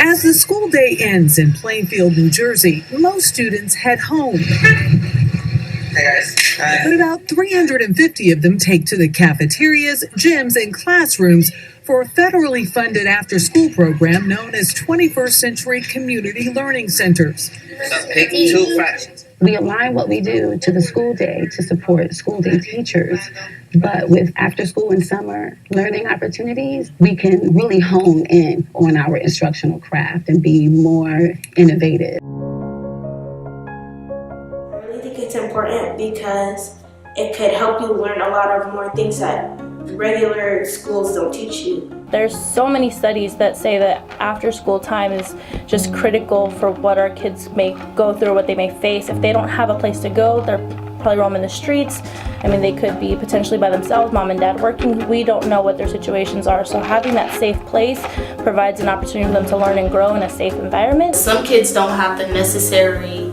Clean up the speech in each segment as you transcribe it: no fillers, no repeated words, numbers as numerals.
As the school day ends in Plainfield, New Jersey, most students head home. Hey guys. Hi. But about 350 of them take to the cafeterias, gyms, and classrooms for a federally funded after-school program known as 21st Century Community Learning Centers. So pick two fractions. We align what we do to the school day to support school day teachers. But with after school and summer learning opportunities, we can really hone in on our instructional craft and be more innovative. I really think it's important because it could help you learn a lot of more things that regular schools don't teach you. There's so many studies that say that after school time is just critical for what our kids may go through, what they may face. If they don't have a place to go, they're probably roaming the streets. I mean, they could be potentially by themselves, mom and dad working. We don't know what their situations are. So having that safe place provides an opportunity for them to learn and grow in a safe environment. Some kids don't have the necessary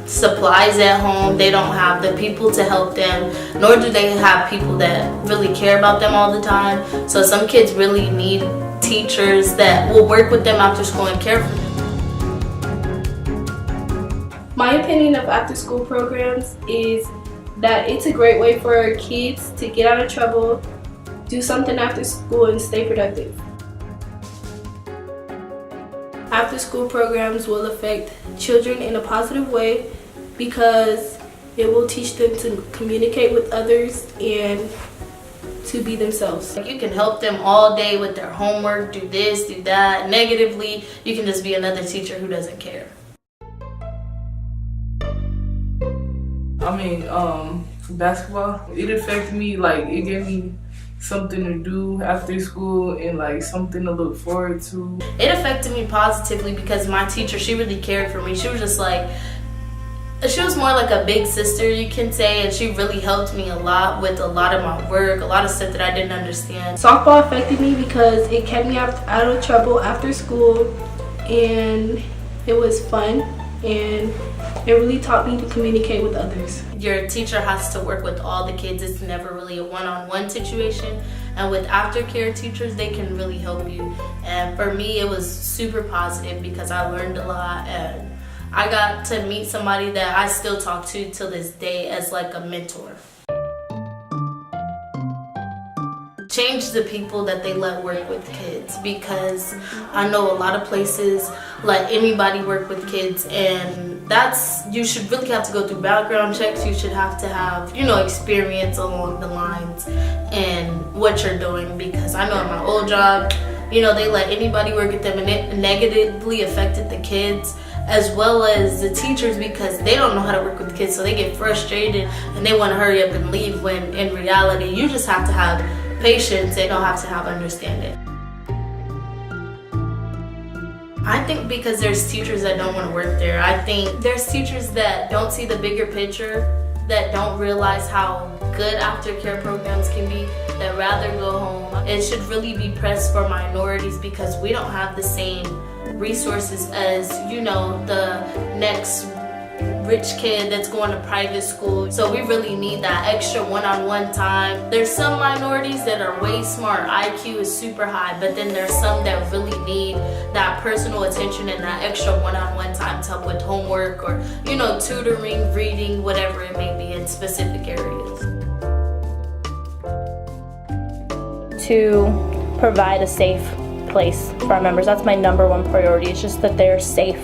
supplies at home. They don't have the people to help them, nor do they have people that really care about them all the time. So some kids really need teachers that will work with them after school and care for them. My opinion of after-school programs is that it's a great way for our kids to get out of trouble, do something after school, and stay productive. After-school programs will affect children in a positive way because it will teach them to communicate with others and to be themselves. You can help them all day with their homework, do this, do that. Negatively, you can just be another teacher who doesn't care. I mean, basketball, it affected me, like, it gave me something to do after school and, like, something to look forward to. It affected me positively because my teacher, she really cared for me. She was just like, she was more like a big sister, you can say, and she really helped me a lot with a lot of my work, a lot of stuff that I didn't understand. Softball affected me because it kept me out of trouble after school, and it was fun, and it really taught me to communicate with others. Your teacher has to work with all the kids. It's never really a one-on-one situation. And with aftercare teachers, they can really help you. And for me, it was super positive because I learned a lot. And I got to meet somebody that I still talk to till this day as like a mentor. Change the people that they let work with kids, because I know a lot of places let anybody work with kids, and you should really have to go through background checks. You should have to have, experience along the lines and what you're doing, because I know at my old job, they let anybody work with them, and it negatively affected the kids as well as the teachers because they don't know how to work with kids, so they get frustrated and they want to hurry up and leave, when in reality you just have to have patience. They don't have to have understanding. I think because there's teachers that don't want to work there. I think there's teachers that don't see the bigger picture, that don't realize how good aftercare programs can be, that rather go home. It should really be pressed for minorities because we don't have the same resources as, the next rich kid that's going to private school. So we really need that extra one-on-one time. There's some minorities that are way smart, IQ is super high, but then there's some that really need that personal attention and that extra one-on-one time to help with homework or, tutoring, reading, whatever it may be in specific areas. To provide a safe place for our members. That's my number one priority. It's just that they're safe.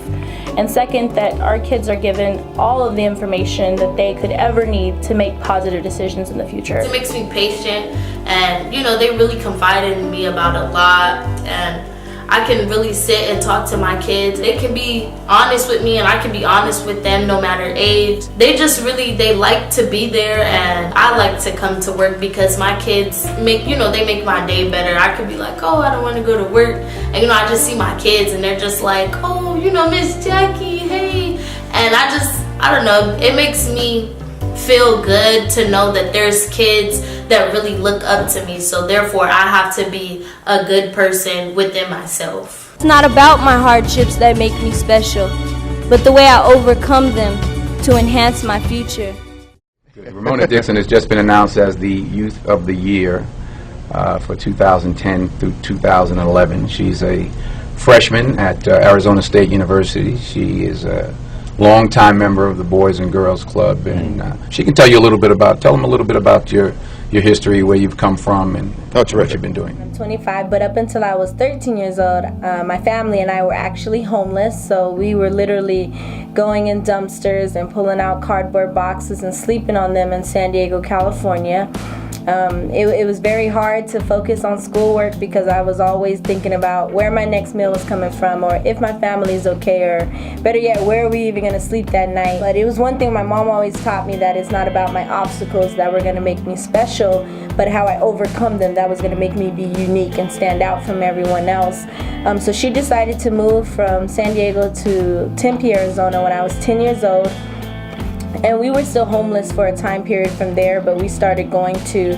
And second, that our kids are given all of the information that they could ever need to make positive decisions in the future. It makes me patient, and they really confided in me about a lot, and I can really sit and talk to my kids. They can be honest with me and I can be honest with them no matter age. They just they like to be there, and I like to come to work because my kids make my day better. I could be like, oh, I don't want to go to work, and I just see my kids and they're just like, oh, Miss Jackie, hey. And I don't know, it makes me feel good to know that there's kids that really look up to me, so therefore I have to be a good person within myself. It's not about my hardships that make me special, but the way I overcome them to enhance my future. Ramona Dixon has just been announced as the Youth of the Year for 2010 through 2011. She's a freshman at Arizona State University. She is a longtime member of the Boys and Girls Club, and she can tell them a little bit about your history, where you've come from, and what you've been doing. I'm 25, but up until I was 13 years old, my family and I were actually homeless, so we were literally going in dumpsters and pulling out cardboard boxes and sleeping on them in San Diego, California. It was very hard to focus on schoolwork because I was always thinking about where my next meal was coming from, or if my family's okay, or better yet, where are we even going to sleep that night. But it was one thing my mom always taught me, that it's not about my obstacles that were going to make me special, but how I overcome them that was going to make me be unique and stand out from everyone else. So she decided to move from San Diego to Tempe, Arizona when I was 10 years old. And we were still homeless for a time period from there, but we started going to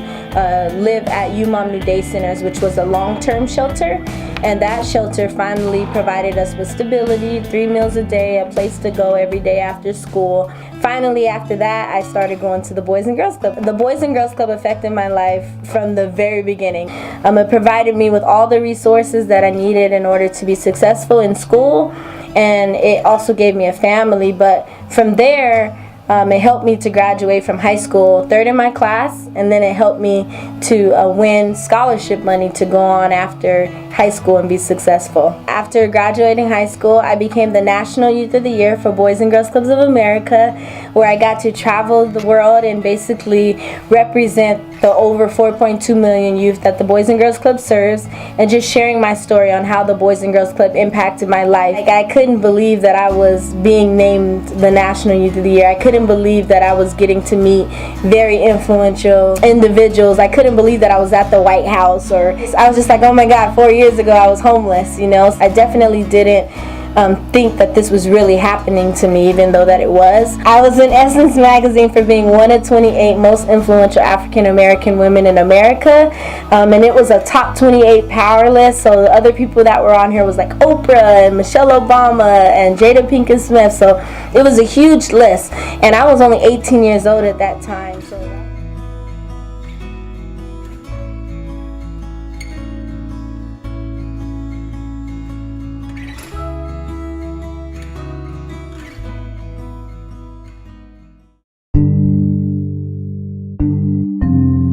live at UMOM New Day Centers, which was a long-term shelter. And that shelter finally provided us with stability, 3 meals a day, a place to go every day after school. Finally, after that, I started going to the Boys and Girls Club. The Boys and Girls Club affected my life from the very beginning. It provided me with all the resources that I needed in order to be successful in school, and it also gave me a family. But from there, it helped me to graduate from high school, third in my class, and then it helped me to win scholarship money to go on after high school and be successful. After graduating high school, I became the National Youth of the Year for Boys and Girls Clubs of America, where I got to travel the world and basically represent the over 4.2 million youth that the Boys and Girls Club serves, and just sharing my story on how the Boys and Girls Club impacted my life. I couldn't believe that I was being named the National Youth of the Year. I couldn't believe that I was getting to meet very influential individuals. I couldn't believe that I was at the White House, or I was just like, oh my God, 4 years ago I was homeless, I definitely didn't think that this was really happening to me, even though that it was. I was in Essence magazine for being one of 28 most influential African American women in America, and it was a top 28 power list, so the other people that were on here was like Oprah and Michelle Obama and Jada Pinkett Smith, so it was a huge list, and I was only 18 years old at that time.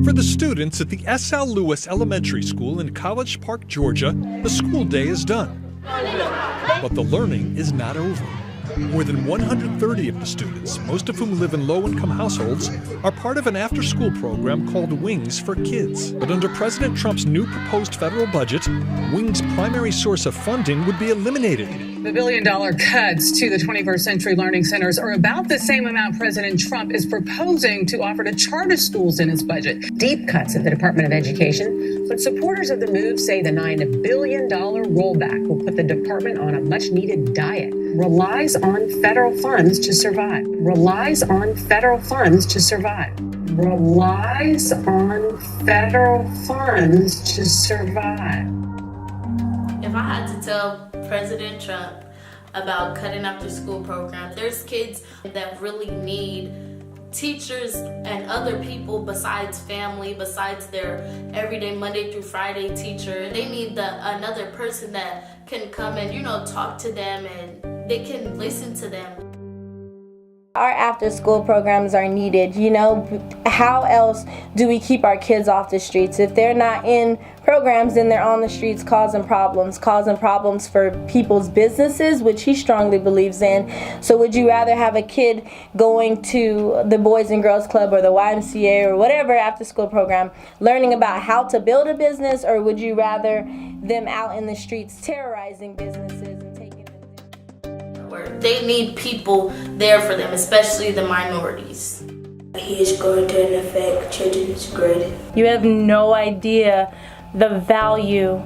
For the students at the S.L. Lewis Elementary School in College Park, Georgia, the school day is done. But the learning is not over. More than 130 of the students, most of whom live in low-income households, are part of an after-school program called Wings for Kids. But under President Trump's new proposed federal budget, Wings' primary source of funding would be eliminated. The billion-dollar cuts to the 21st Century Learning Centers are about the same amount President Trump is proposing to offer to charter schools in his budget. Deep cuts at the Department of Education, but supporters of the move say the $9 billion rollback will put the department on a much-needed diet. Relies on federal funds to survive. Relies on federal funds to survive. Relies on federal funds to survive. If I had to tell President Trump about cutting after school programs, there's kids that really need teachers and other people besides family, besides their everyday Monday through Friday teacher. They need another person that can come and, talk to them and they can listen to them. Our after-school programs are needed. How else do we keep our kids off the streets? If they're not in programs, then they're on the streets causing problems for people's businesses, which he strongly believes in. So would you rather have a kid going to the Boys and Girls Club or the YMCA or whatever after school program learning about how to build a business, or would you rather them out in the streets terrorizing businesses and taking them? They need people there for them, especially the minorities. He is going to affect children's grade. You have no idea the value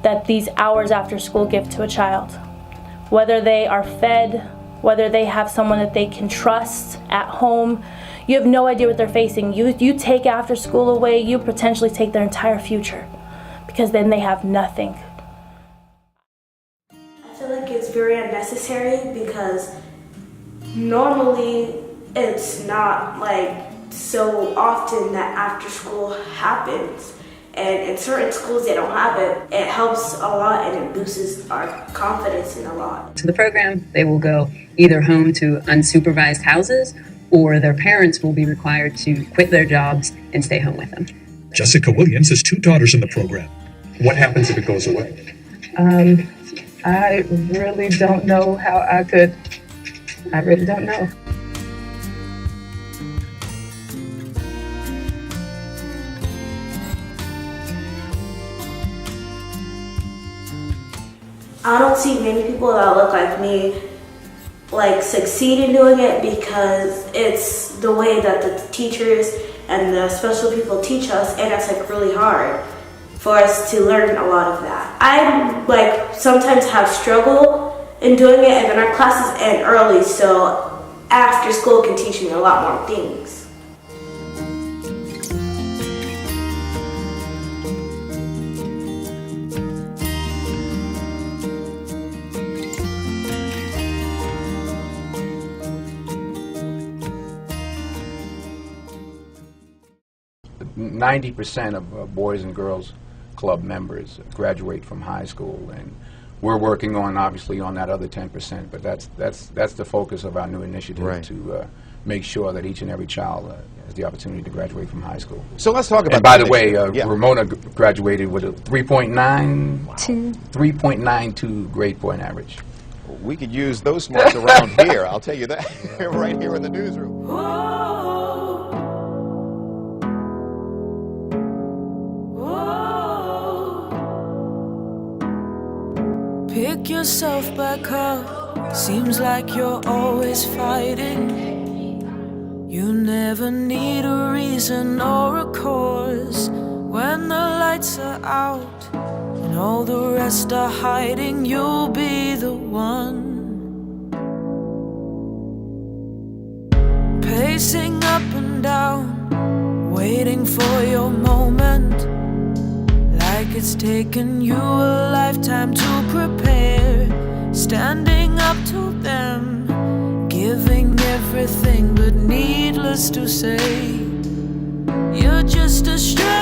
that these hours after school give to a child. Whether they are fed, whether they have someone that they can trust at home, you have no idea what they're facing. You take after school away, you potentially take their entire future, because then they have nothing. I feel like it's very unnecessary because normally it's not like so often that after school happens. And in certain schools they don't have it. It helps a lot and it boosts our confidence in a lot. To the program, they will go either home to unsupervised houses, or their parents will be required to quit their jobs and stay home with them. Jessica Williams has 2 daughters in the program. What happens if it goes away? I really don't know how I really don't know. I don't see many people that look like me succeed in doing it, because it's the way that the teachers and the special people teach us, and it's really hard for us to learn a lot of that. I sometimes have struggle in doing it, and then our classes end early, so after school can teach me a lot more things. 90% of Boys and Girls Club members graduate from high school, and we're working on, obviously, on that other 10%, but that's the focus of our new initiative, right, to make sure that each and every child has the opportunity to graduate from high school. So let's talk about. And by the way, Ramona graduated with a 3.92 grade point average. We could use those smarts around here, I'll tell you that, right here in the newsroom. Pick yourself back up, seems like you're always fighting. You never need a reason or a cause when the lights are out and all the rest are hiding. You'll be the one, pacing up and down, waiting for your moment, like it's taken you a lifetime to prepare, standing up to them, giving everything, but needless to say, you're just a stranger